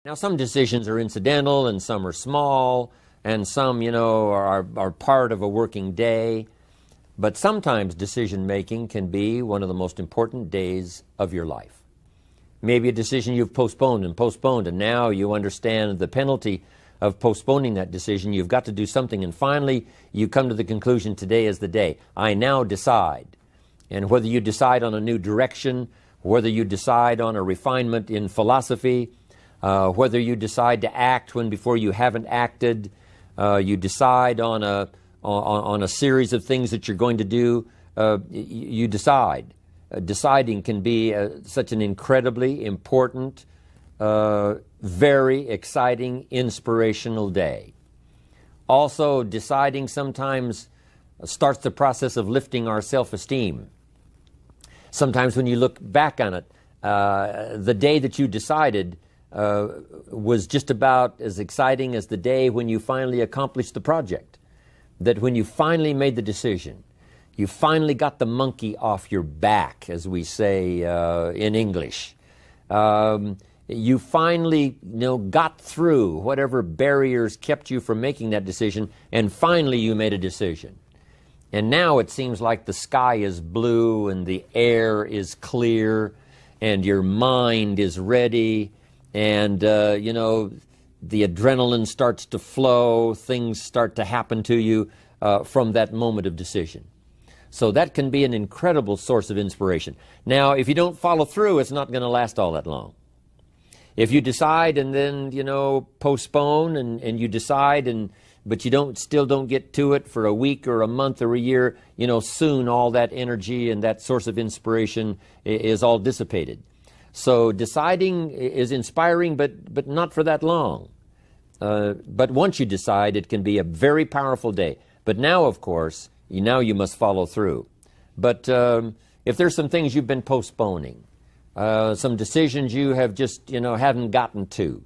Now, some decisions are incidental and some are small and some, are part of a working day. But sometimes decision making can be one of the most important days of your life. Maybe a decision you've postponed, and now you understand the penalty of postponing that decision. You've got to do something, and finally you come to the conclusion, today is the day. I now decide. And whether you decide on a new direction, whether you decide on a refinement in philosophy, whether you decide to act when before you haven't acted, you decide on a series of things that you're going to do, you decide. Deciding can be such an incredibly important, very exciting, inspirational day. Also, deciding sometimes starts the process of lifting our self-esteem. Sometimes when you look back on it, the day that you decided was just about as exciting as the day when you finally accomplished the project. That when you finally made the decision, you finally got the monkey off your back, as we say in English. You finally got through whatever barriers kept you from making that decision, and finally you made a decision. And now it seems like the sky is blue and the air is clear and your mind is ready, and the adrenaline starts to flow, things start to happen to you from that moment of decision. So that can be an incredible source of inspiration. Now, if you don't follow through, it's not going to last all that long. If you decide and then, postpone and you decide, but you still don't get to it for a week or a month or a year, soon all that energy and that source of inspiration is all dissipated. So deciding is inspiring, but not for that long. But once you decide, it can be a very powerful day. But now, of course, you must follow through. But if there's some things you've been postponing, some decisions you have just, haven't gotten to,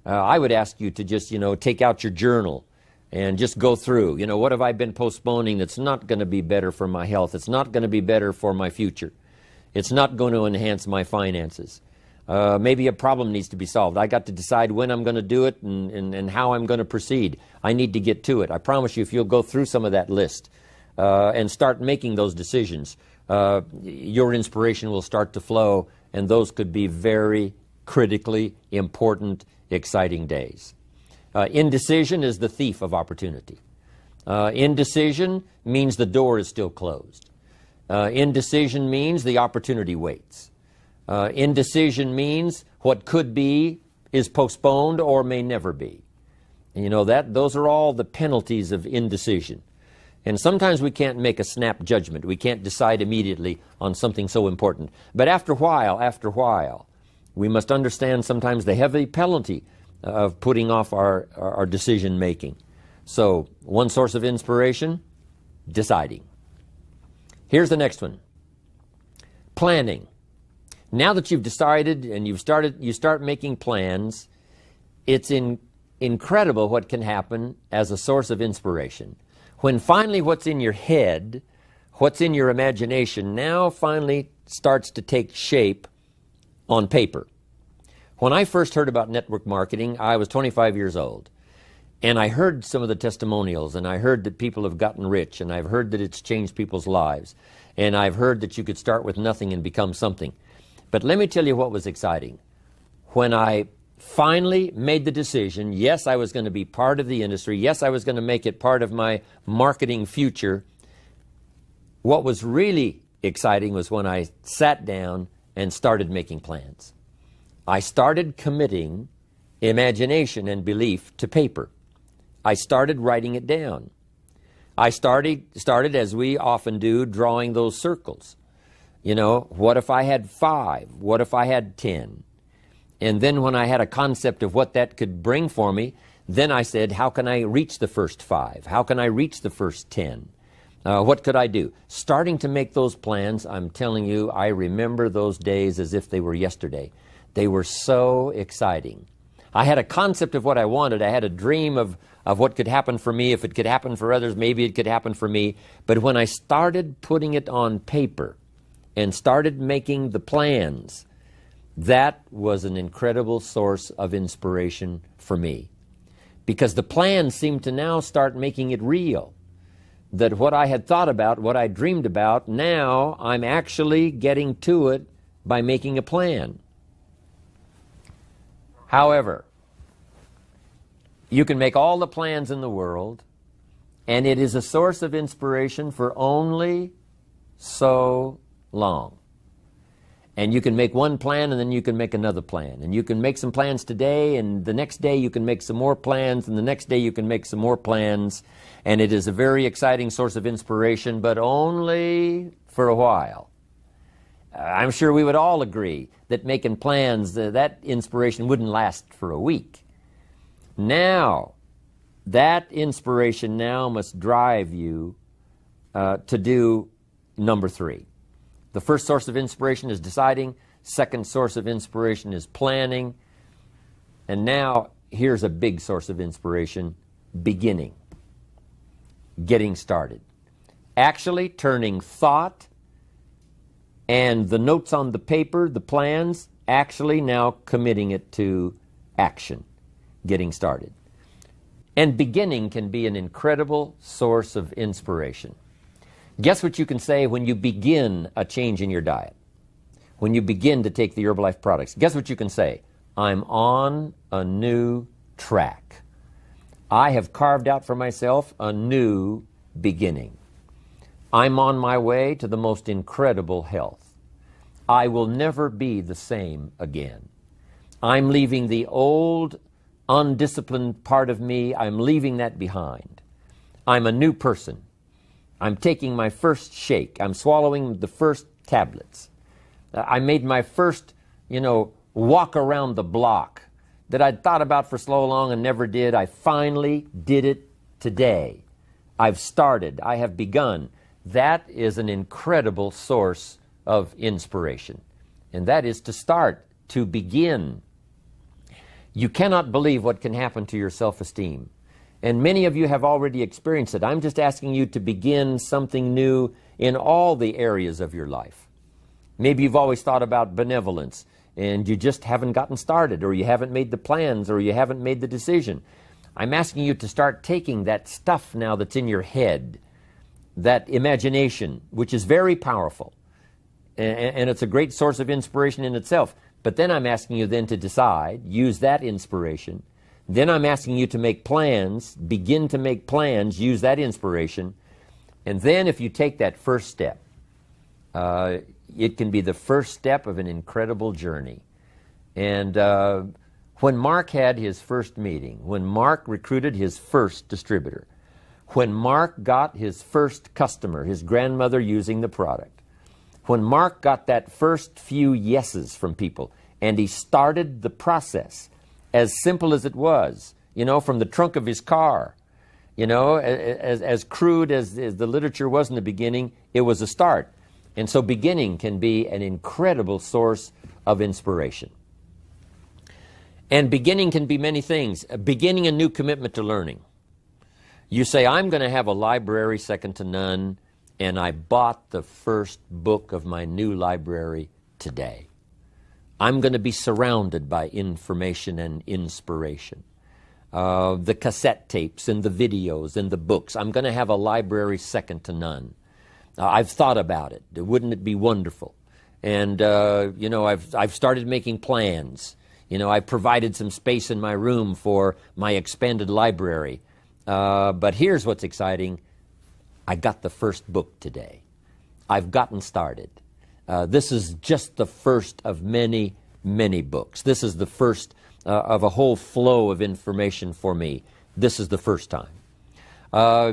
I would ask you to just, take out your journal and just go through, what have I been postponing that's not going to be better for my health? It's not going to be better for my future. It's not going to enhance my finances. Maybe a problem needs to be solved. I got to decide when I'm going to do it and how I'm going to proceed. I need to get to it. I promise you, if you'll go through some of that list and start making those decisions, your inspiration will start to flow, and those could be very critically important, exciting days. Indecision is the thief of opportunity. Indecision means the door is still closed. Indecision means the opportunity waits. Indecision means what could be is postponed or may never be. And those are all the penalties of indecision. And sometimes we can't make a snap judgment. We can't decide immediately on something so important. But after a while, we must understand sometimes the heavy penalty of putting off our decision making. So, one source of inspiration, deciding. Here's the next one. Planning. Now that you've decided and you start making plans, it's incredible what can happen as a source of inspiration. When finally what's in your head, what's in your imagination, now finally starts to take shape on paper. When I first heard about network marketing, I was 25 years old. And I heard some of the testimonials, and I heard that people have gotten rich, and I've heard that it's changed people's lives. And I've heard that you could start with nothing and become something. But let me tell you what was exciting. When I finally made the decision, yes, I was going to be part of the industry, yes, I was going to make it part of my marketing future, what was really exciting was when I sat down and started making plans. I started committing imagination and belief to paper. I started writing it down. I started, as we often do, drawing those circles. What if I had 5? What if I had 10? And then when I had a concept of what that could bring for me, then I said, how can I reach the first 5? How can I reach the first 10? What could I do? Starting to make those plans, I'm telling you, I remember those days as if they were yesterday. They were so exciting. I had a concept of what I wanted. I had a dream of what could happen for me. If it could happen for others, maybe it could happen for me. But when I started putting it on paper and started making the plans, That was an incredible source of inspiration for me, because the plans seemed to now start making it real. That what I had thought about, what I dreamed about, now I'm actually getting to it by making a plan. However, you can make all the plans in the world, and it is a source of inspiration for only so long. And you can make one plan, and then you can make another plan. And you can make some plans today, and the next day you can make some more plans, and the next day you can make some more plans. And it is a very exciting source of inspiration, but only for a while. I'm sure we would all agree that making plans, that inspiration wouldn't last for a week. Now, that inspiration now must drive you to do number 3. The first source of inspiration is deciding. Second source of inspiration is planning. And now, here's a big source of inspiration: beginning. Getting started. Actually turning thought and the notes on the paper, the plans, actually now committing it to action. Getting started. And beginning can be an incredible source of inspiration. Guess what you can say when you begin a change in your diet? When you begin to take the Herbalife products, guess what you can say? I'm on a new track. I have carved out for myself a new beginning. I'm on my way to the most incredible health. I will never be the same again. I'm leaving the old, undisciplined part of me. I'm leaving that behind. I'm a new person. I'm taking my first shake. I'm swallowing the first tablets. I made my first, walk around the block that I'd thought about for so long and never did. I finally did it today. I've started. I have begun. That is an incredible source of inspiration. And that is to start, to begin. You cannot believe what can happen to your self-esteem. And many of you have already experienced it. I'm just asking you to begin something new in all the areas of your life. Maybe you've always thought about benevolence, and you just haven't gotten started, or you haven't made the plans, or you haven't made the decision. I'm asking you to start taking that stuff now that's in your head, that imagination, which is very powerful, and it's a great source of inspiration in itself. But then I'm asking you then to decide, use that inspiration. Then I'm asking you to make plans, begin to make plans, use that inspiration. And then if you take that first step, it can be the first step of an incredible journey. And when Mark had his first meeting, when Mark recruited his first distributor, when Mark got his first customer, his grandmother using the product, when Mark got that first few yeses from people, and he started the process, as simple as it was, from the trunk of his car, as crude as the literature was in the beginning, it was a start. And so beginning can be an incredible source of inspiration. And beginning can be many things. Beginning a new commitment to learning. You say, I'm going to have a library second to none, and I bought the first book of my new library today. I'm going to be surrounded by information and inspiration. The cassette tapes and the videos and the books. I'm going to have a library second to none. I've thought about it. Wouldn't it be wonderful? And, I've started making plans. I've provided some space in my room for my expanded library. But here's what's exciting. I got the first book today. I've gotten started. This is just the first of many, many books. This is the first of a whole flow of information for me. This is the first time.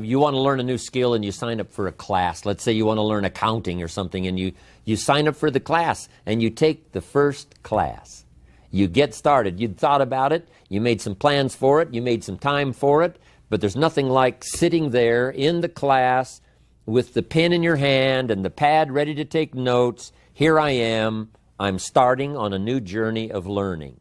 You want to learn a new skill and you sign up for a class. Let's say you want to learn accounting or something, and you sign up for the class and you take the first class. You get started. You'd thought about it. You made some plans for it. You made some time for it. But there's nothing like sitting there in the class with the pen in your hand and the pad ready to take notes. Here I am. I'm starting on a new journey of learning.